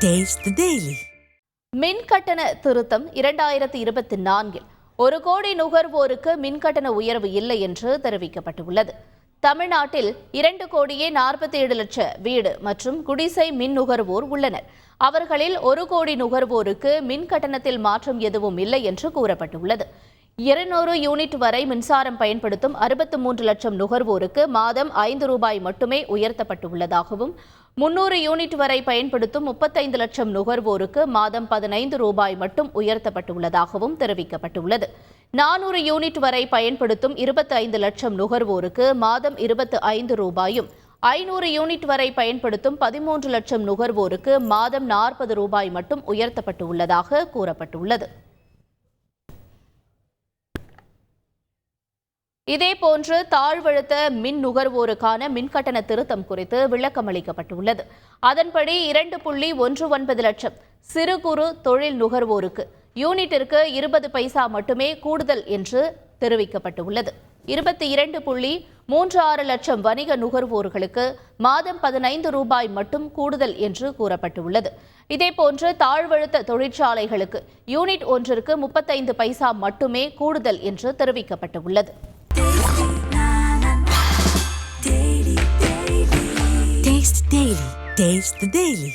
Taste the Daily. மின் கட்டண திருத்தம் 2024 1 கோடி நுகர்வோருக்கு மின் கட்டண உயர்வு இல்லை என்று தெரிவிக்கப்பட்டுள்ளது. தமிழ்நாட்டில் 2,47 லட்ச வீடு மற்றும் குடிசை மின் நுகர்வோர் உள்ளனர். அவர்களில் 1 கோடி நுகர்வோருக்கு மின் கட்டணத்தில் மாற்றம் எதுவும் இல்லை என்று கூறப்பட்டுள்ளது. 200 யூனிட் வரை மின்சாரம் பயன்படுத்தும் 63 லட்சம் நுகர்வோருக்கு மாதம் ரூபாய் 5 மட்டுமே உயர்த்தப்பட்டுள்ளதாகவும் 300 யூனிட் வரை பயன்படுத்தும் 35 லட்சம் நுகர்வோருக்கு மாதம் ரூபாய் 15 மட்டும் உயர்த்தப்பட்டுள்ளதாகவும் தெரிவிக்கப்பட்டுள்ளது. 400 யூனிட் வரை பயன்படுத்தும் 25 லட்சம் நுகர்வோருக்கு மாதம் ரூபாயும் 500 யூனிட் வரை பயன்படுத்தும் 13 லட்சம் நுகர்வோருக்கு மாதம் ரூபாய் மட்டும் உயர்த்தப்பட்டுள்ளதாக கூறப்பட்டுள்ளது. இதேபோன்று தாழ்வழுத்த மின் நுகர்வோருக்கான மின்கட்டண திருத்தம் குறித்து விளக்கம் அளிக்கப்பட்டுள்ளது. அதன்படி 2.19 லட்சம் சிறு குறு தொழில் நுகர்வோருக்கு யூனிட்டிற்கு 20 பைசா மட்டுமே கூடுதல் என்று தெரிவிக்கப்பட்டுள்ளது. 22.36 லட்சம் வணிக நுகர்வோர்களுக்கு மாதம் ரூபாய் 15 மட்டும் கூடுதல் என்று கூறப்பட்டுள்ளது. இதேபோன்று தாழ்வழுத்த தொழிற்சாலைகளுக்கு யூனிட் ஒன்றிற்கு 35 பைசா மட்டுமே கூடுதல் என்று தெரிவிக்கப்பட்டுள்ளது. Taste the Daily. Taste the Daily.